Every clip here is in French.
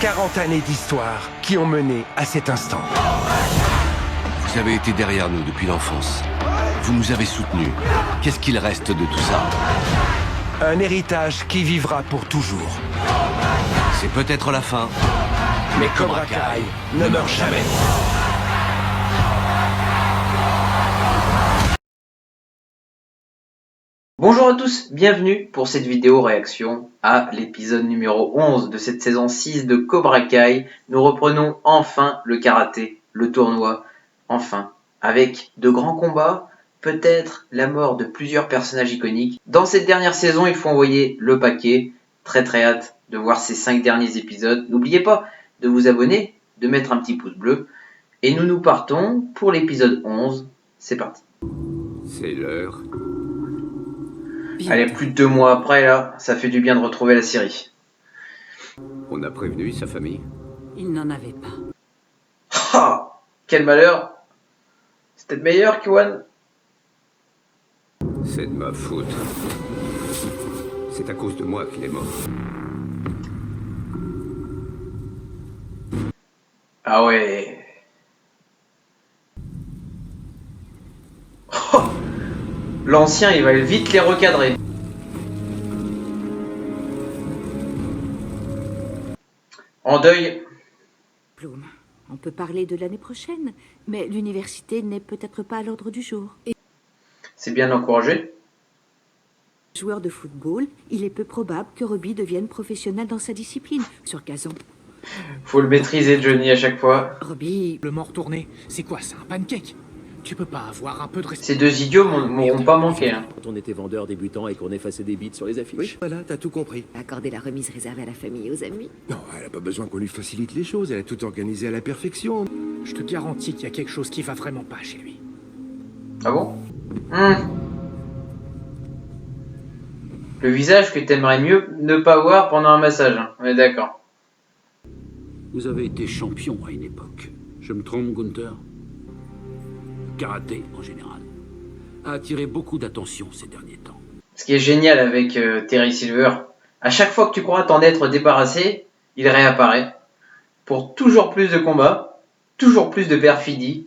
40 années d'histoire qui ont mené à cet instant. Vous avez été derrière nous depuis l'enfance. Vous nous avez soutenus. Qu'est-ce qu'il reste de tout ça? Un héritage qui vivra pour toujours. C'est peut-être la fin, Mais Cobra Kai ne meurt jamais. Bonjour à tous, bienvenue pour cette vidéo réaction à l'épisode numéro 11 de cette saison 6 de Cobra Kai. Nous reprenons enfin le karaté, le tournoi, enfin, avec de grands combats, peut-être la mort de plusieurs personnages iconiques. Dans cette dernière saison, il faut envoyer le paquet. Très hâte de voir ces 5 derniers épisodes. N'oubliez pas de vous abonner, de mettre un petit pouce bleu. Et nous partons pour l'épisode 11. C'est parti. C'est l'heure. Allez, plus de 2 mois après, là, ça fait du bien de retrouver la série. On a prévenu sa famille? Il n'en avait pas. Ah, quel malheur. C'est peut-être meilleur, Kiwan. C'est de ma faute. C'est à cause de moi qu'il est mort. Ah ouais. Oh, l'ancien, il va vite les recadrer. En deuil. Bloom, on peut parler de l'année prochaine, mais l'université n'est peut-être pas à l'ordre du jour. Et C'est bien encouragé. joueur de football, il est peu probable que Robbie devienne professionnel dans sa discipline, sur gazon. Faut le maîtriser, Johnny, à chaque fois. Robbie, Le mort tourné, c'est quoi, c'est un pancake? Tu peux pas avoir un peu de respect. Ces deux idiots m'auront pas manqué. Hein. Quand on était vendeur débutant et qu'on effaçait des bits sur les affiches. Oui, voilà, t'as tout compris. accorder la remise réservée à la famille et aux amis. Non, elle a pas besoin qu'on lui facilite les choses, elle a tout organisé à la perfection. Je te garantis qu'il y a quelque chose qui va vraiment pas chez lui. Ah bon? Le visage que t'aimerais mieux ne pas voir pendant un massage. Hein. On est d'accord. Vous avez été champion à une époque. Je me trompe, Gunther? Le karaté, en général, a attiré beaucoup d'attention ces derniers temps. Ce qui est génial avec Terry Silver, à chaque fois que tu crois t'en être débarrassé, il réapparaît. Pour toujours plus de combats, toujours plus de perfidie.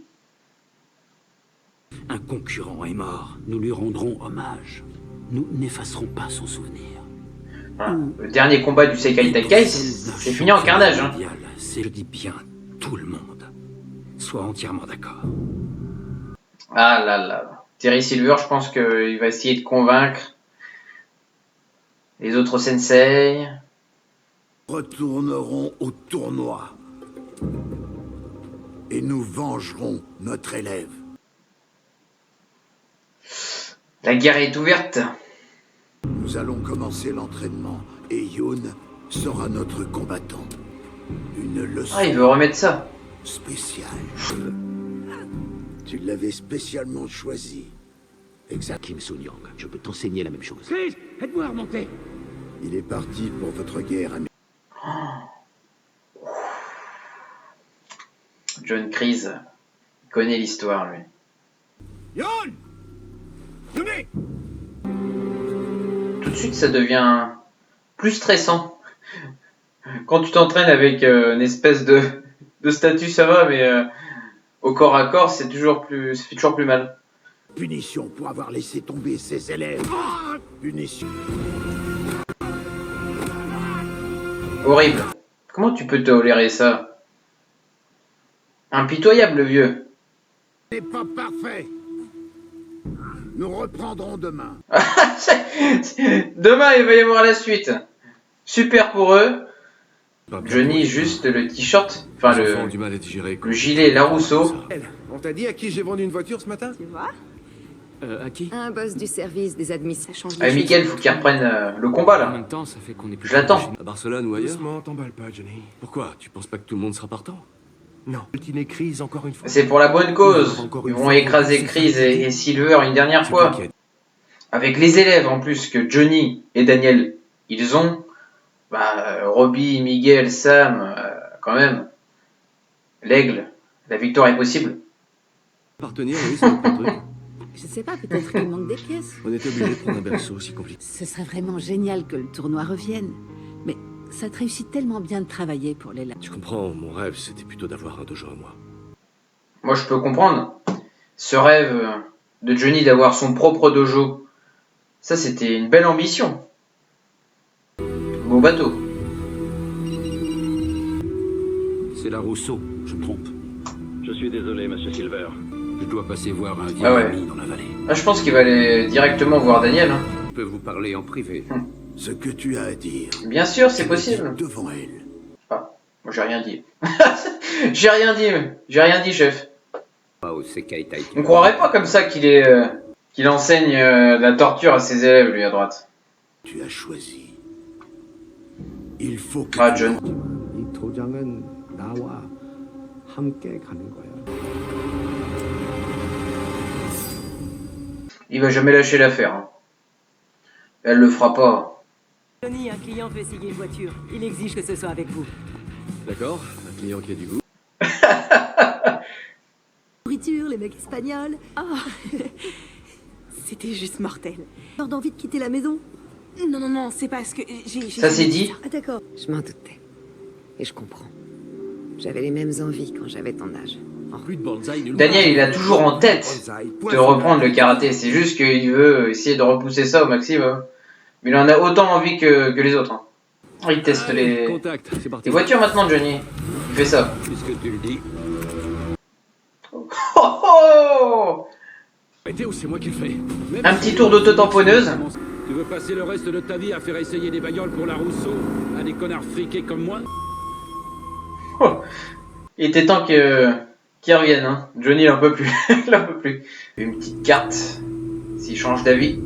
Un concurrent est mort. Nous lui rendrons hommage. Nous n'effacerons pas son souvenir. Voilà. Le dernier combat du Sekai Taikai, c'est fini en carnage. Hein. Je dis bien tout le monde. Sois entièrement d'accord. Ah là là. Terry Silver, je pense qu'il va essayer de convaincre les autres sensei. Retournerons au tournoi. Et nous vengerons notre élève. La guerre est ouverte. Nous allons commencer l'entraînement. Et Yoon sera notre combattant. Une leçon Ah, il veut remettre ça. spéciale. Tu l'avais spécialement choisi. Exact. Kim Soo-young, je peux t'enseigner la même chose. Chris, aide-moi à remonter. Il est parti pour votre guerre, ami. John Kreese, il connaît l'histoire, lui. Yoon! Venez! Tout de suite, ça devient plus stressant. Quand tu t'entraînes avec une espèce de statut, ça va, mais au corps à corps, ça fait toujours plus mal. Punition pour avoir laissé tomber ses élèves. Punition. Horrible. Comment tu peux tolérer ça? Impitoyable, le vieux. n'est pas parfait. Nous reprendrons demain. Demain, il va y avoir la suite. Super pour eux. Johnny, juste le t-shirt, enfin le gilet Larousseau. On t'a dit à qui j'ai vendu une voiture ce matin? tu vois? À qui? Un boss du service des administrations. Ah, Mickaël, faut qu'il reprenne le combat En là. même temps, ça fait qu'on est plus... Je l'attends. À Barcelone ou ailleurs? Doucement, t'emballe pas, Johnny. Pourquoi? Tu penses pas que tout le monde sera partant? Non. Ultimate Crise, encore une fois. C'est pour la bonne cause. Ils vont écraser Chris et Silver une dernière fois. Avec les élèves en plus que Johnny et Daniel, ils ont. Bah, Robbie, Miguel, Sam, quand même. L'aigle, la victoire est possible. Partenir, oui, c'est notre truc. Je sais pas, peut-être qu'il manque des pièces. On est obligé de prendre un berceau aussi compliqué. Ce serait vraiment génial que le tournoi revienne. Mais Ça te réussit tellement bien de travailler pour les Tu comprends, mon rêve, c'était plutôt d'avoir un dojo à moi. Moi, je peux comprendre. Ce rêve de Johnny d'avoir son propre dojo, ça, c'était une belle ambition. Beau bateau. C'est la Rousseau, je me trompe. Je suis désolé, monsieur Silver. Je dois passer voir un vieil Ah ouais. ami dans la vallée. Ah, je pense qu'il va aller directement voir Daniel. Hein. Je peux vous parler en privé. Ce que tu as à dire. Bien sûr, c'est possible. Devant elle. Ah, moi j'ai rien dit. J'ai rien dit, chef. On croirait pas comme ça qu'il enseigne la torture à ses élèves, lui, à droite. Tu as choisi. Il faut que Ah, tu John. 이 도장은 나와 함께 가는 거야. Il va jamais lâcher l'affaire. Hein. Elle le fera pas. Johnny, un client veut essayer une voiture. Il exige que ce soit avec vous. D'accord, un client qui a du goût. nourriture, les mecs espagnols. C'était juste mortel. T'as envie de quitter la maison? Non, c'est parce que j'ai... Ça c'est dit. Ah d'accord. Je m'en doutais. Et je comprends. J'avais les mêmes envies quand j'avais ton âge. Plus de bonsaï nulle Daniel, il a toujours en tête de reprendre le karaté. C'est juste qu'il veut essayer de repousser ça au maximum. Mais il en a autant envie que les autres. Hein. Il teste les voitures maintenant, Johnny. Il fait ça. Puisque tu le dis. Oh oh! Théo, c'est moi qui le fais. Un petit tour d'auto-tamponneuse. Tu veux passer le reste de ta vie à faire essayer des bagnoles pour la Rousseau à des connards friqués comme moi? Oh. Il était temps qu'il revienne. Hein. Johnny, il en peut plus. Il en peut plus. Une petite carte. S'il change d'avis.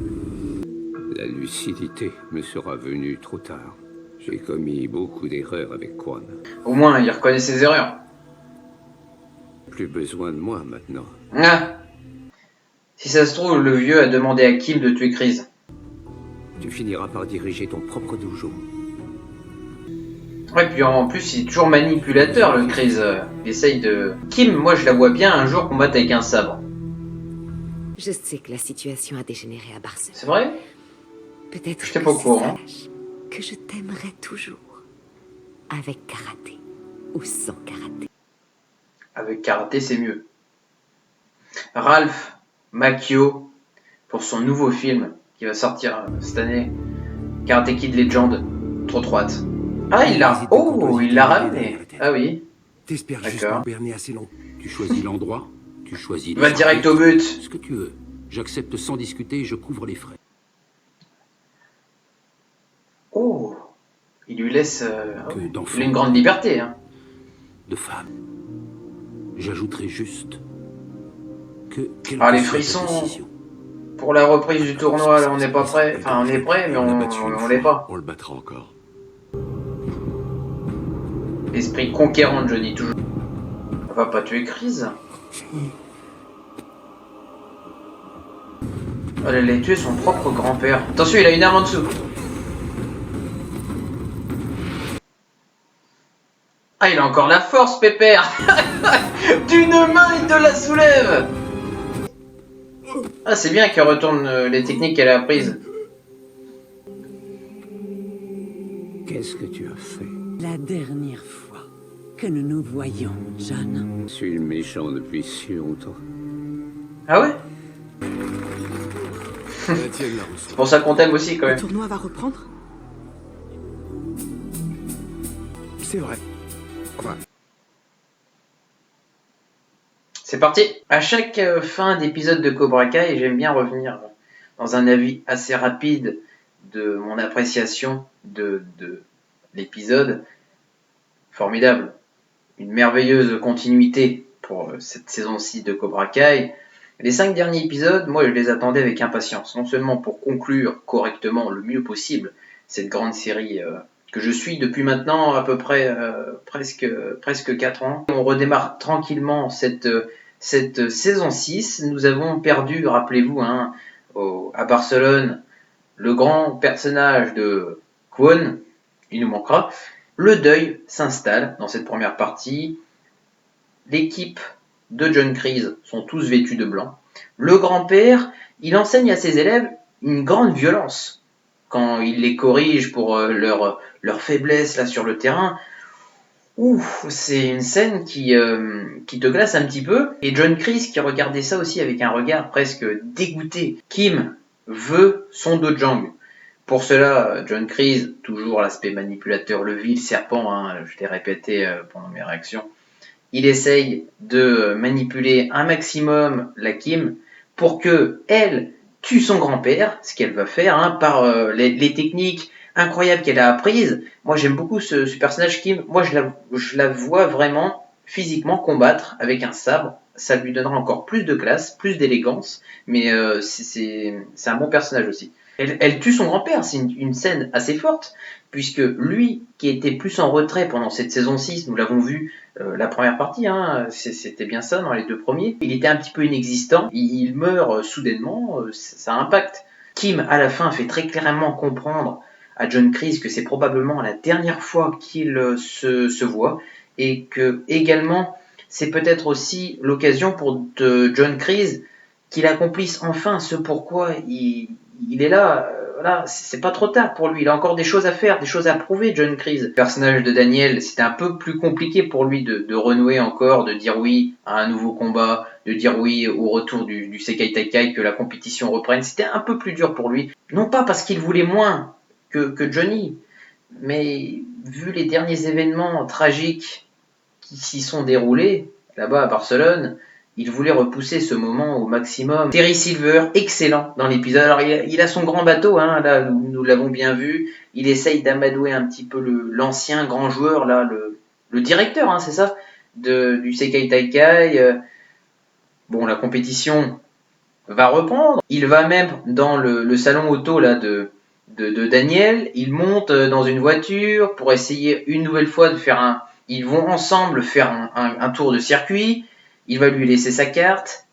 La lucidité me sera venue trop tard. J'ai commis beaucoup d'erreurs avec Quan. Au moins, il reconnaît ses erreurs. Plus besoin de moi maintenant. Ah. Si ça se trouve, le vieux a demandé à Kim de tuer Chris. Tu finiras par diriger ton propre dojo. Ouais, puis en plus, il est toujours manipulateur, le Chris. Il essaye de... Kim, moi, je la vois bien un jour combattre avec un sabre. Je sais que la situation a dégénéré à Barcelone. C'est vrai? Peut-être J'étais que pas au courant. sache que je t'aimerai toujours. Avec karaté ou sans karaté. Avec karaté, c'est mieux. Ralph Macchio, pour son nouveau film qui va sortir cette année, Karate Kid Legend. Trop hâte. Ah, il l'a... Oh, il l'a ramené. Ah oui. T'espères juste D'accord. pas berner assez long. Tu choisis l'endroit, tu choisis... Va direct au but. Ce que tu veux. J'accepte sans discuter et je couvre les frais. Oh, il lui laisse Que d'enfants, une grande liberté. Hein. de femmes. J'ajouterai juste que... quelle Ah, que les soit ta frissons. décision, Pour la reprise du tournoi, là, on n'est pas prêt. Enfin, on est prêt, mais on l'est pas. On le battra encore. Esprit conquérant de Johnny, toujours. On va pas tuer Chris. Elle allait tuer son propre grand-père. Attention, il a une arme en dessous. Ah, il a encore la force, Pépère. D'une main, il te la soulève. Ah, c'est bien qu'elle retourne les techniques qu'elle a apprises. Qu'est-ce que tu as fait? La dernière fois que nous nous voyons, John. Je suis méchant depuis si longtemps. Ah ouais? La tienne, la Rousseau. C'est pour ça qu'on t'aime aussi, quand Le même. tournoi va reprendre? C'est vrai. Enfin, C'est parti. À chaque fin d'épisode de Cobra Kai, j'aime bien revenir dans un avis assez rapide de mon appréciation de l'épisode. Formidable. Une merveilleuse continuité pour cette saison 6 de Cobra Kai. Les 5 derniers épisodes, moi je les attendais avec impatience. Non seulement pour conclure correctement le mieux possible cette grande série que je suis depuis maintenant à peu près presque 4 ans. On redémarre tranquillement cette saison 6. Nous avons perdu, rappelez-vous, hein, à Barcelone, le grand personnage de Kwon. Il nous manquera. Le deuil s'installe dans cette première partie. L'équipe de John Kreese sont tous vêtus de blanc. Le grand-père, il enseigne à ses élèves une grande violence. quand il les corrige pour leur faiblesse là sur le terrain. Ouf, c'est une scène qui te glace un petit peu. Et John Kreese qui regardait ça aussi avec un regard presque dégoûté. Kim veut son Dojang. Pour cela, John Kreese, toujours l'aspect manipulateur, le vil serpent, hein, je l'ai répété pendant mes réactions, il essaye de manipuler un maximum la Kim pour que elle tue son grand-père, ce qu'elle va faire hein, par les techniques incroyables qu'elle a apprises. Moi j'aime beaucoup ce personnage Kim, moi je la vois vraiment physiquement combattre avec un sabre, ça lui donnera encore plus de classe, plus d'élégance, mais c'est un bon personnage aussi. Elle tue son grand-père, c'est une scène assez forte, puisque lui, qui était plus en retrait pendant cette saison 6, nous l'avons vu la première partie, hein, c'était bien ça dans les 2 premiers, il était un petit peu inexistant, il meurt soudainement, ça impacte. Kim, à la fin, fait très clairement comprendre à John Kreese que c'est probablement la dernière fois qu'il se voit, et que également, c'est peut-être aussi l'occasion pour John Kreese qu'il accomplisse enfin ce pourquoi il est là, voilà, c'est pas trop tard pour lui, il a encore des choses à faire, des choses à prouver, John Kreese. Le personnage de Daniel, c'était un peu plus compliqué pour lui de renouer encore, de dire oui à un nouveau combat, de dire oui au retour du Sekai Taikai, que la compétition reprenne, c'était un peu plus dur pour lui, non pas parce qu'il voulait moins que Johnny, mais vu les derniers événements tragiques qui s'y sont déroulés, là-bas à Barcelone, il voulait repousser ce moment au maximum. Terry Silver, excellent dans l'épisode. Alors il a son grand bateau, hein, là nous l'avons bien vu. Il essaye d'amadouer un petit peu l'ancien grand joueur, là, le directeur, hein, c'est ça, du Sekai Taikai. Bon, la compétition va reprendre. Il va même dans le salon auto là de Daniel. Il monte dans une voiture pour essayer une nouvelle fois de faire Ils vont ensemble faire un tour de circuit. Il va lui laisser sa carte,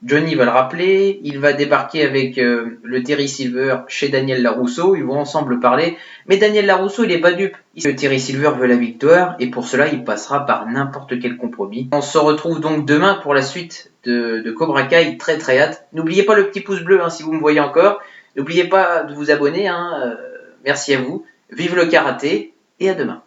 Johnny va le rappeler, il va débarquer avec le Terry Silver chez Daniel Larousseau, ils vont ensemble parler, mais Daniel Larousseau il est pas dupe, le Terry Silver veut la victoire, et pour cela il passera par n'importe quel compromis. On se retrouve donc demain pour la suite de Cobra Kai, très très hâte. N'oubliez pas le petit pouce bleu hein, si vous me voyez encore, n'oubliez pas de vous abonner, hein, merci à vous, vive le karaté, et à demain.